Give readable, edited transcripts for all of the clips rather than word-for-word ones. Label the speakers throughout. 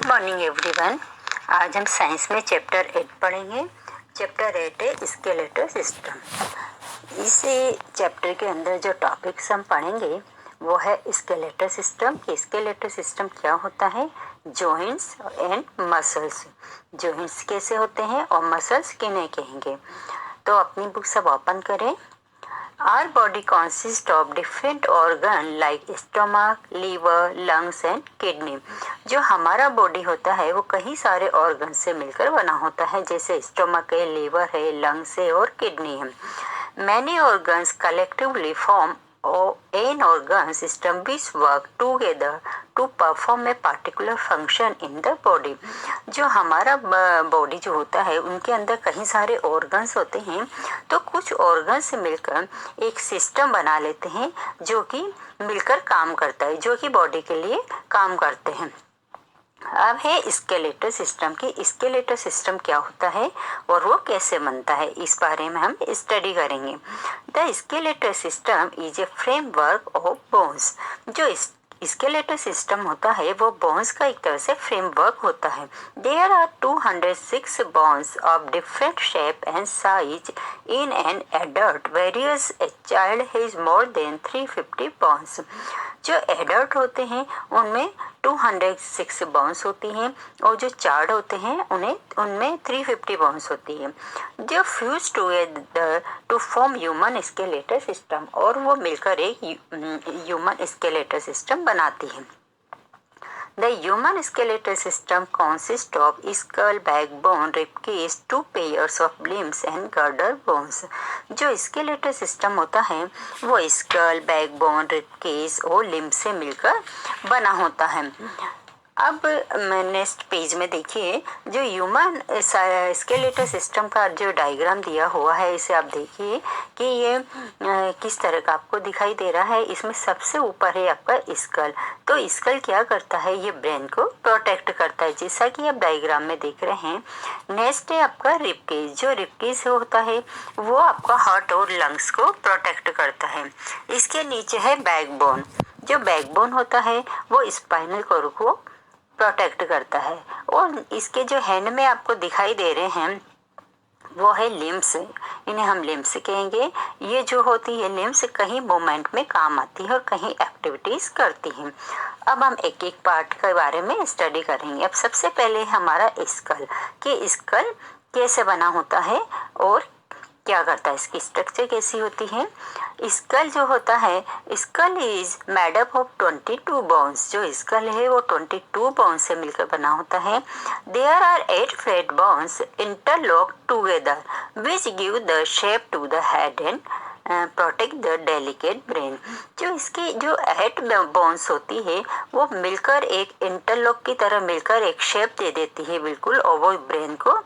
Speaker 1: Morning everyone. आज हम science में चैप्टर 8 पढ़ेंगे। चैप्टर 8 है स्केलेटल सिस्टम। इस चैप्टर के अंदर जो टॉपिक्स हम पढ़ेंगे वो है स्केलेटल सिस्टम। स्केलेटल सिस्टम क्या होता है, जॉइंट्स एंड मसल्स। जॉइंट्स कैसे होते हैं और मसल्स किन्हें कहेंगे। तो अपनी बुक सब ओपन करें। Our body consists of different organ like stomach, liver, lungs and kidney। जो हमारा बॉडी होता है वो कई सारे ऑर्गन से मिलकर बना होता है, जैसे स्टोमक है, लीवर है, लंग्स है और किडनी है। Many organs collectively form an organ system which work together to perform a particular function in the body। जो हमारा बॉडी जो होता है उनके अंदर कई सारे ऑर्गन्स होते हैं, तो कुछ ऑर्गन से मिलकर एक सिस्टम बना लेते हैं जो कि मिलकर काम करता है, जो कि बॉडी के लिए काम करते हैं। अब है स्केलेटल सिस्टम की स्केलेटल सिस्टम क्या होता है और वो कैसे बनता है, इस बारे में हम स्टडी करेंगे। The skeletal system is a framework of bones. जो स्केलेटल सिस्टम होता है वो बोन्स का एक तरह से फ्रेमवर्क होता है। There are 206 bones of different shape and size in an adult, whereas a child has more than 350 bones. जो एडल्ट होते हैं उनमें 206 बोन्स होती हैं और जो चाइल्ड होते हैं उनमें 350 बोन्स होती है, जो fuse together to form human skeletal system, और वो मिलकर एक ह्यूमन स्केलेटल सिस्टम बनाती है। The human skeletal system consists of skull, backbone, ribcage, 2 pairs of limbs and girdle bones। जो skeletal system होता है वो स्कल, बैकबोन, रिबकेज और लिम्ब से मिलकर बना होता है। अब नेक्स्ट पेज में देखिए, जो ह्यूमन स्केलेटल सिस्टम का जो डायग्राम दिया हुआ है इसे आप देखिए कि ये किस तरह का आपको दिखाई दे रहा है। इसमें सबसे ऊपर है आपका स्कल। तो स्कल क्या करता है, ये ब्रेन को प्रोटेक्ट करता है, जैसा कि आप डायग्राम में देख रहे हैं। नेक्स्ट है आपका रिबकेज। जो रिबकेज होता है वो आपका हार्ट और लंग्स को प्रोटेक्ट करता है। इसके नीचे है बैकबोन। जो बैकबोन होता है वो स्पाइनल कॉर्ड को प्रोटेक्ट करता है। और इसके जो हैंड में आपको दिखाई दे रहे हैं वो है लिम्स, इन्हें हम लिम्स कहेंगे। ये जो होती है लिम्स कहीं मूवमेंट में काम आती है और कहीं एक्टिविटीज करती हैं। अब हम एक एक पार्ट के बारे में स्टडी करेंगे। अब सबसे पहले हमारा स्कल, कि स्कल कैसे बना होता है और क्या करता है, इसकी स्ट्रक्चर कैसी होती है। स्कल जो होता है, skull is made up of 22 bones. जो स्कल है वो 22 बोन्स से मिलकर बना होता है। There are 8 flat bones interlock together which give the shape to the head and protect the delicate brain. जो इसकी जो 8 बोन्स होती है वो मिलकर एक इंटरलॉक की तरह मिलकर एक शेप दे देती है बिल्कुल, और वो ब्रेन को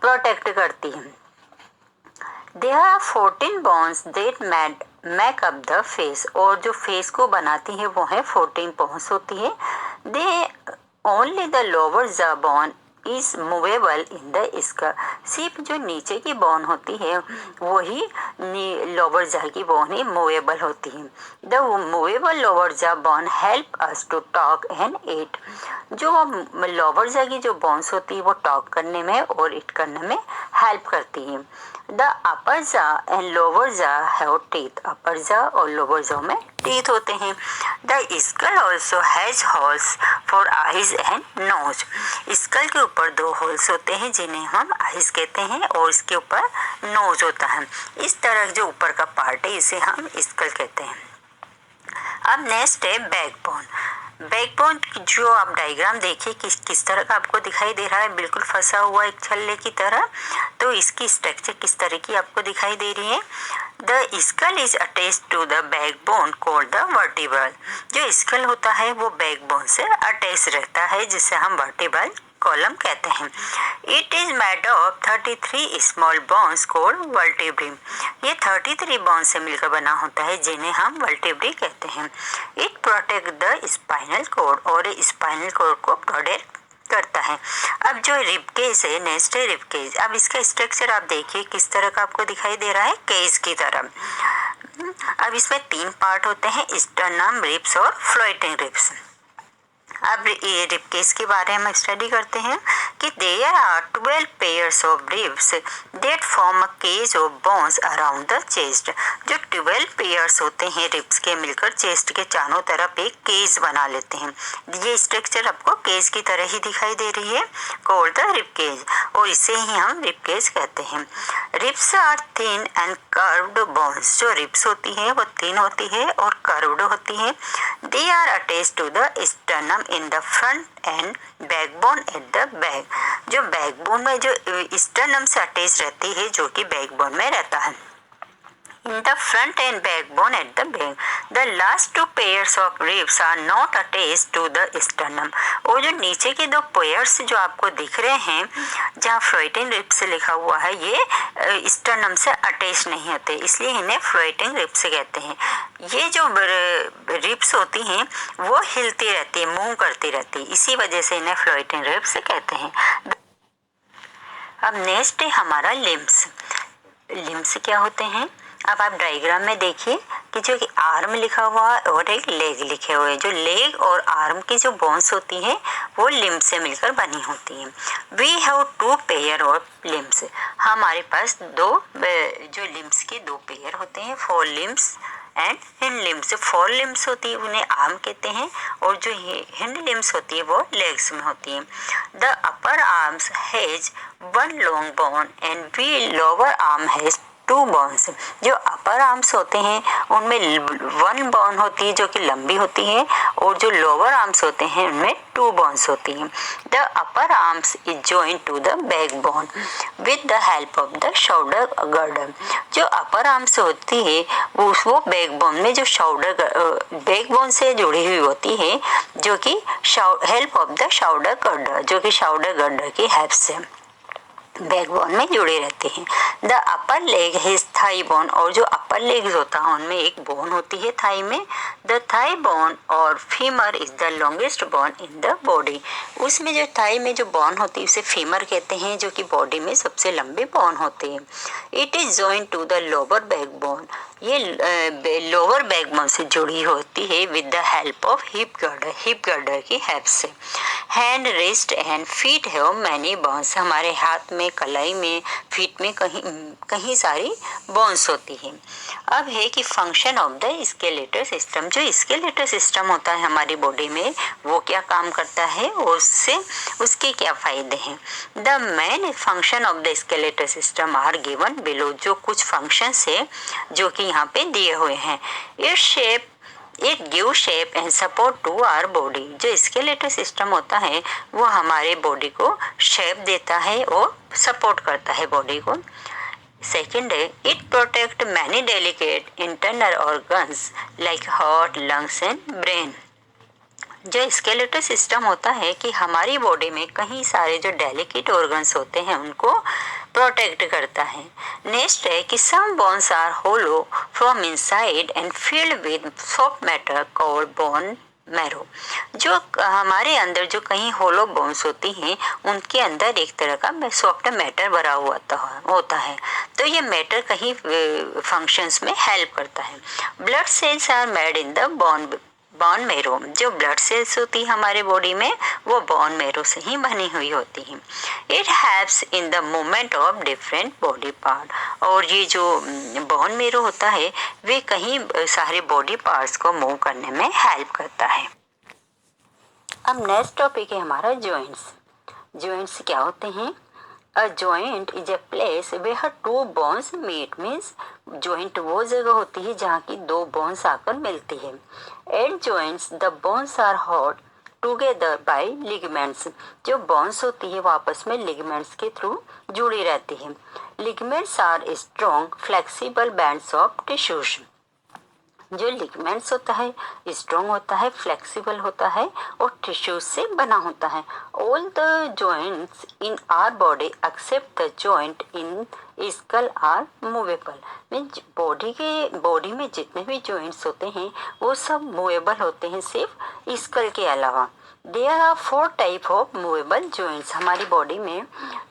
Speaker 1: प्रोटेक्ट करती है। There are 14 bones that make up the face। और जो फेस को बनाती है वो है 14 बोन्स होती है। Only the lower jaw bone is movable in the skull। सिर्फ जो नीचे की बोन होती है वही लोअर जा की बोन ही मूवेबल होती है। The movable lower jaw bone help us to talk and eat. जो लोअर जा की जो बोन्स होती है वो टॉक करने में और ईट करने में हेल्प करती है। The upper jaw and lower jaw have teeth. Upper jaw और लोअर जा में टीथ होते हैं। The skull also has holes for eyes and nose. Skull के ऊपर 2 होल्स होते हैं जिन्हें हम आईज कहते हैं, और इसके ऊपर नोज होता है। इस तरह जो ऊपर का पार्ट है इसे हम स्कल कहते हैं। अब नेक्स्ट है बैकबोन। बैकबोन जो आप डायग्राम देखिए किस तरह का आपको दिखाई दे रहा है, बिल्कुल फंसा हुआ एक छल्ले की तरह। तो इसकी स्ट्रक्चर किस तरह की आपको दिखाई दे रही है। The skull is attach to the backbone called the vertebral. जो स्कल होता है वो बैकबोन से अटैच रहता है, जिसे हम वर्टिब्रल कॉलम कहते हैं। It is made of 33 small bones called vertebrae. ये 33 बोन्स से मिलकर बना होता है जिन्हें हम वर्टिब्री कहते हैं। It protect the spinal cord, और स्पाइनल कॉर्ड को प्रोटेक्ट करता है। अब जो रिबकेज है, नेक्स्ट है रिबकेज। अब इसका स्ट्रक्चर आप देखिए किस तरह का आपको दिखाई दे रहा है, केज की तरह। अब इसमें 3 पार्ट होते हैं, स्टर्नम, रिब्स और फ्लोटिंग रिब्स। अब ये रिब केज के बारे में स्टडी करते हैं कि there are 12 pairs of ribs that form a cage of bones around the chest. जो 12 पेयर्स होते हैं रिब्स के मिलकर चेस्ट के चारों तरफ एक केज बना लेते हैं। ये स्ट्रक्चर आपको केज की तरह ही दिखाई दे रही है, कॉल्ड द रिब केज, और इसे ही हम रिब केज कहते हैं। Ribs are thin and curved bones. जो रिब्स होती है वो थिन होती है और कर्व्ड होती है। They are attached to the sternum in the front and backbone at the back. जो बैकबोन में जो स्टर्नम से अटैच रहती है, जो कि बैकबोन में रहता है। In the front and backbone at the back, the last two pairs of ribs are not attached to the sternum। और जो नीचे के दो पेयर्स जो आपको दिख रहे हैं, जहाँ फ्लोटिंग रिब्स लिखा हुआ है, ये स्टर्नम से अटैच नहीं होते, इसलिए इन्हें फ्लोटिंग रिब्स कहते हैं। ये जो रिब्स होती हैं वो हिलती रहती है, मूव करती रहती है, इसी वजह से इन्हें फ्लोटिंग रिब्स कहते हैं। अब नेक्स्ट है हमारा लिम्स। लिम्स क्या होते हैं? अब आप डायग्राम में देखिए कि जो आर्म लिखा हुआ है और एक लेग लिखे हुए हैं। जो लेग और आर्म की जो बोन्स होती हैं वो लिम्स से मिलकर बनी होती हैं। We have 2 pair of limbs. हमारे पास दो जो लिम्स के 2 पेयर होते हैं, 4 limbs and hind limbs. 4 limbs होती है उन्हें आर्म कहते हैं, और जो हिंड लिम्स होती है वो लेग्स में होती है। The upper arms has 1 long bone and the lower arm has 2 bones. जो अपर आर्म्स होते हैं उनमें 1 बोन होती है जो कि लंबी होती है, और जो लोअर आर्म्स होते हैं उनमें 2 बोन्स होती हैं। The upper arms is joint to the back bone with the help of the shoulder girder. जो अपर आर्म्स होती है वो बैक बोन में जो शोल्डर बैक बोन से जुड़ी हुई होती है, जो कि help of the shoulder girder, जो कि शोल्डर गर्डर की हेल्प से बैकबोन में जुड़े रहते हैं। The upper leg his thigh bone. और जो अपर लेग्स होता है उनमें एक बोन होती है थाई में। द थाई बोन और femur is the longest bone in the body. उसमें जो थाई में जो बोन होती है उसे फीमर कहते हैं, जो कि बॉडी में सबसे लंबी बोन होती है। It is joint to the lower backbone. ये लोअर बैकबोन से जुड़ी होती है with the help of hip girder, hip girder की हेल्प से। Hand, wrist and feet have many bones. हमारे हाथ में, कलाई में, फीट में कहीं सारी बोन्स होती है। अब है कि function of the skeletal system. जो स्केलेटल सिस्टम होता है हमारी बॉडी में वो क्या काम करता है और उससे उसके क्या फायदे हैं। The main function of the skeletal system are given below. जो कुछ फंक्शंस है जो कि यहाँ पे दिए हुए हैं। It give shape and support to our body. जो स्केलेटल सिस्टम होता है वो हमारे बॉडी को शेप देता है और सपोर्ट करता है बॉडी को। सेकेंड है, it protect many delicate internal organs like heart, lungs and brain. जो स्केलेटल सिस्टम होता है कि हमारी बॉडी में कई सारे जो डेलिकेट ऑर्गन्स होते हैं उनको प्रोटेक्ट करता है। नेक्स्ट है कि some bones are hollow from inside and filled with soft matter called bone marrow. जो हमारे अंदर जो कहीं होलो बोन्स होती हैं उनके अंदर एक तरह का सॉफ्ट मैटर भरा हुआ होता है, तो ये मैटर कहीं फंक्शंस में हेल्प करता है। Blood cells are made in the bone marrow. जो ब्लड सेल्स होती है हमारे बॉडी में वो बोन मैरो से ही बनी हुई होती है। It helps in the movement of different body part. और ये जो बोन मैरो होता है वे कहीं सारे बॉडी पार्ट्स को मूव करने में हेल्प करता है। अब नेक्स्ट टॉपिक है हमारा जॉइंट्स। जॉइंट्स क्या होते हैं? A joint is a place where 2 bones meet। Means joint वो जगह होती है जहाँ की 2 बोन्स आकर मिलती है। At joints the bones are held together by ligaments। जो बोन्स होती है वो आपस में लिगामेंट्स के थ्रू जुड़ी रहती है। Ligaments are strong flexible bands of tissues। जो लिगामेंट्स होता है स्ट्रॉन्ग होता है, फ्लेक्सिबल होता है और टिश्यूज से बना होता है। All the joints in our body except the joint in skull are movable. Means body में जितने भी जॉइंट्स होते हैं वो सब मूवेबल होते हैं सिर्फ स्कल के अलावा। There are 4 type of movable joints. हमारी बॉडी में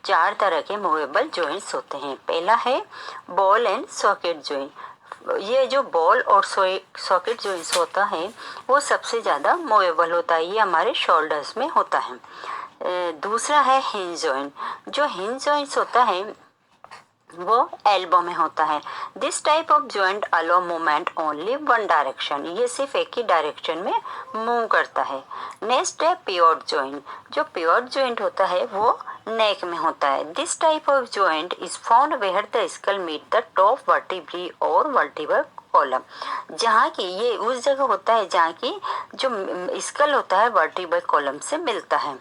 Speaker 1: 4 तरह के मूवेबल जॉइंट्स होते हैं। पहला है बॉल एंड सॉकेट जॉइंट। ये जो बॉल और सॉकेट जॉइंट्स होता है वो सबसे ज़्यादा मूवेबल होता है, ये हमारे शोल्डर्स में होता है। दूसरा है हिंज जॉइंट। जो हिंज जॉइंट्स होता है वो एल्बो में होता है। This type of joint allow movement only one direction, ये सिर्फ एक ही डायरेक्शन में मूव करता है। नेक्स्ट है पिवट जॉइंट। जो पिवट जॉइंट होता है वो नेक में होता है। This type of joint is found where the skull meet the top vertebrae और वर्टिब्रल कॉलम। जहाँ की ये उस जगह होता है जहाँ की जो स्कल होता है वर्टिब्रल कॉलम से मिलता है।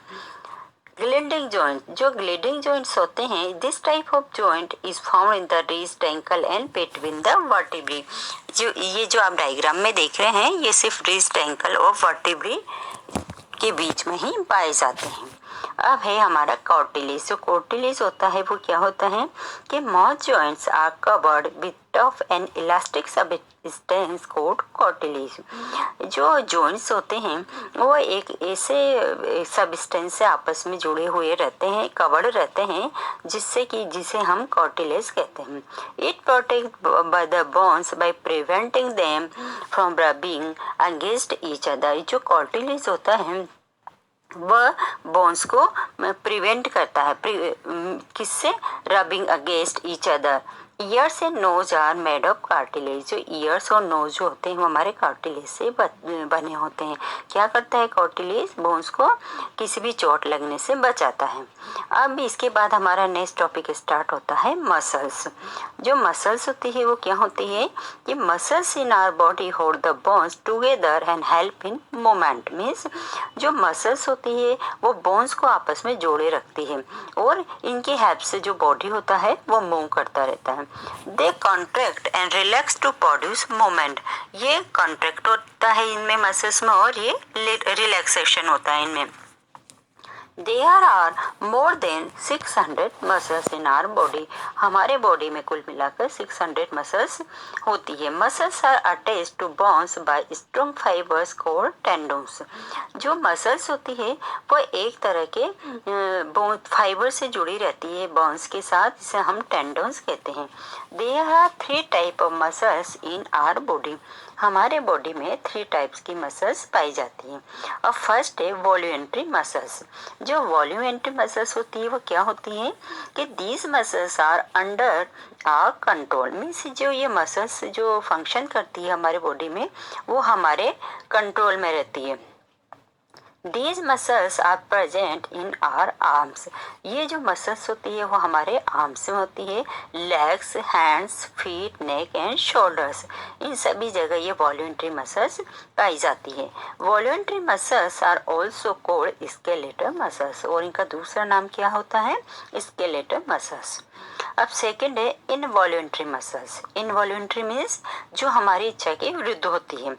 Speaker 1: ग्लिडिंग जॉइंट। जो ग्लिडिंग जॉइंट्स होते हैं, this type of joint is found in the wrist ankle and between the vertebrae. जो आप डायग्राम में देख रहे हैं ये सिर्फ रिस्ट एंकल और वर्टिब्री के बीच में ही पाए जाते हैं। अब है हमारा कार्टिलेज। जो कार्टिलेज होता है वो क्या होता है कि mouth joints are covered with tough and elastic substance called cartilage. जो जॉइंट्स होते हैं वो एक ऐसे सबस्टेंस से आपस में जुड़े हुए रहते हैं, कवर्ड रहते हैं, जिसे हम कार्टिलेज कहते हैं। It protect by the bones by preventing them from rubbing against each other. जो कार्टिलेज होता है वह बोन्स को प्रिवेंट करता है, किससे? Rubbing against each other. Ears and nose are made of cartilage. जो ईयर्स और नोज जो होते हैं वो हमारे कार्टिलेज से बने होते हैं। क्या करता है कार्टिलेज? बोन्स को किसी भी चोट लगने से बचाता है। अब इसके बाद हमारा नेक्स्ट टॉपिक स्टार्ट होता है मसल्स। जो मसल्स होती है वो क्या होती है कि muscles in our body hold the bones together and help in movement. Means जो मसल्स होती है वो बोन्स को आपस में जोड़े रखती है और इनकी हेल्प से जो बॉडी होता है वो मूव करता रहता है। They contract and relax to produce movement. ये कॉन्ट्रैक्ट होता है इनमें मसल्स में और ये रिलैक्सेशन होता है इनमें। There are more than 600 muscles in our body. हमारे बॉडी में कुल मिलाकर 600 मसल्स होती है। Muscles are attached to bones by strong fibres called tendons. जो मसल्स होती है वो एक तरह के फाइबर से जुड़ी रहती है बोन्स के साथ, जिसे हम टेंडन्स कहते हैं। There are 3 type of muscles in our body. हमारे बॉडी में 3 टाइप्स की मसल्स पाई जाती हैं। और फर्स्ट है वॉल्यूमेंट्री मसल्स। जो वॉल्यूमेंट्री मसल्स होती है वो क्या होती है कि these muscles are under our control. Means जो ये मसल्स जो फंक्शन करती है हमारे बॉडी में वो हमारे कंट्रोल में रहती है। These muscles are present in our arms. ये जो मसल्स होती है वो हमारे आर्म्स में होती है। Legs, hands, feet, neck and shoulders, इन सभी जगह ये वॉल्यूंटरी मसल्स पाई जाती है। Voluntary muscles are also called skeletal muscles. और इनका दूसरा नाम क्या होता है? Skeletal muscles. अब सेकंड है इनवॉल्यूंटरी मसल्स। इनवॉल्यूंटरी मीन्स जो हमारी इच्छा के विरुद्ध होती है।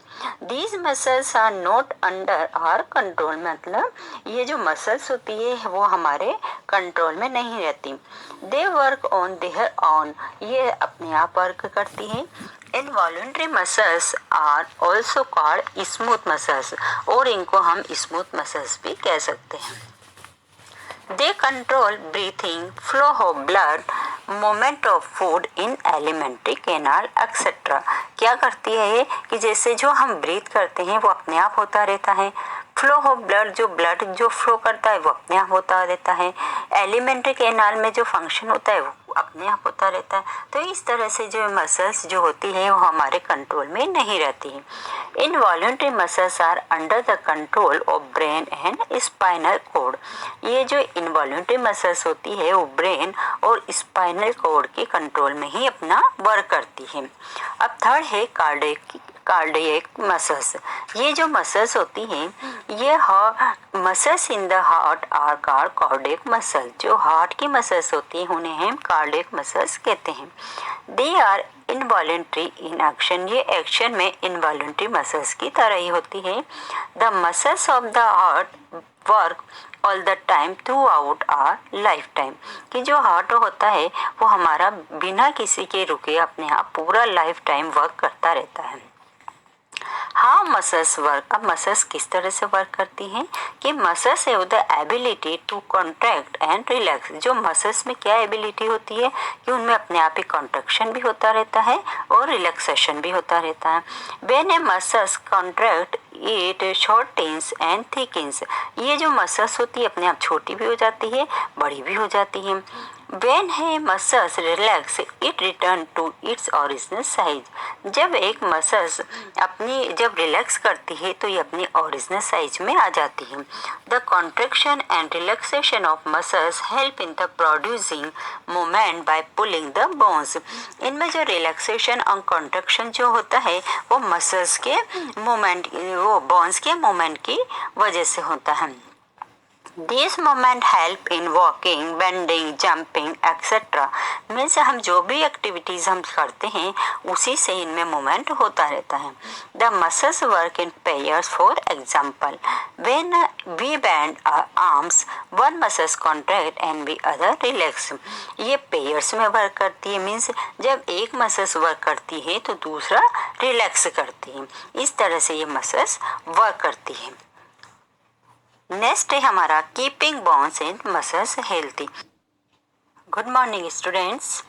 Speaker 1: These muscles are not under our control. मतलब ये जो मसल्स होती है वो हमारे कंट्रोल में नहीं रहती। They work on their own, ये अपने आप वर्क करती है। Involuntary muscles are also called smooth muscles, और इनको हम स्मूथ मसल्स भी कह सकते हैं। They control breathing, flow of blood, movement of food in alimentary canal, etc. क्या करती है ये कि जैसे जो हम ब्रीथ करते हैं वो अपने आप होता रहता है। फ्लो ऑफ ब्लड, जो ब्लड जो फ्लो करता है वो अपने आप होता रहता है। एलिमेंट्री कैनाल में जो फंक्शन होता है वो अपने आप होता रहता है। तो इस तरह से जो मसल्स जो होती है वो हमारे कंट्रोल में नहीं रहती है। Involuntary muscles are under the control of brain and spinal cord. ये जो इनवॉल्यूंटरी मसल्स होती है वो ब्रेन और स्पाइनल कॉर्ड के कंट्रोल में ही अपना वर्क करती है। अब थर्ड है कार्डियक मसल्स। ये जो मसल्स होती हैं ये muscles in the heart are called cardiac muscle. जो हार्ट की मसल्स होती हैं उन्हें हम कार्डियक मसल्स कहते हैं। They are involuntary in action. ये एक्शन में इनवॉल्यूंटरी मसल्स की तरह ही होती है। The muscles of the heart work all the time throughout our life time. कि जो हार्ट होता है वो हमारा बिना किसी के रुके अपने आप पूरा लाइफ टाइम वर्क करता रहता है। How muscles work. अब मसल्स किस तरह से वर्क करती हैं कि muscles have the ability to contract and relax. जो मसल्स में क्या एबिलिटी होती है कि उनमें अपने आप ही कॉन्ट्रैक्शन भी होता रहता है और रिलैक्सेशन भी होता रहता है। When a muscles contract it shortens and thickens. ये जो मसल्स होती है अपने आप छोटी भी हो जाती है, बड़ी भी हो जाती है। When है muscles relax it return to its original size. जब एक मसल्स अपनी जब रिलैक्स करती है तो ये अपनी ओरिजिनल साइज में आ जाती है। The contraction and relaxation of muscles help in the producing movement by pulling the bones. इनमें जो रिलैक्सेशन और कॉन्ट्रैक्शन जो होता है वो मसल्स के मूवमेंट, वो बोन्स के मूवमेंट की वजह से होता है। These movement help in walking, bending, jumping, etc. Means हम जो भी एक्टिविटीज हम करते हैं उसी से इनमें मूवमेंट होता रहता है। The muscles work in pairs. For example when we bend arms one muscles contract and the other relax. ये पेयर्स में वर्क करती है, मीन्स जब एक मसल्स वर्क करती है तो दूसरा रिलैक्स करती है। इस तरह से ये मसल्स वर्क करती है। नेक्स्ट है हमारा keeping bones and muscles healthy. Good morning students.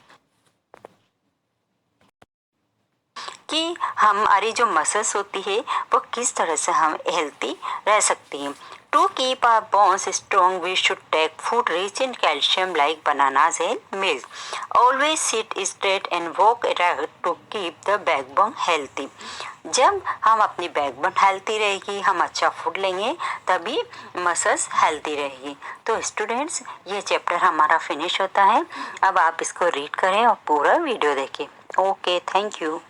Speaker 1: कि हमारी जो मसल्स होती है वो किस तरह से हम हेल्थी रह सकती हैं। To keep our bones strong we should take food rich in calcium like bananas and milk. Always sit straight and walk erect to keep the backbone healthy. जब हम अपनी बैकबोन हेल्थी रहेगी, हम अच्छा फूड लेंगे तभी मसल्स हेल्थी रहेगी। तो स्टूडेंट्स ये चैप्टर हमारा फिनिश होता है। अब आप इसको रीड करें और पूरा वीडियो देखें। Okay, thank you.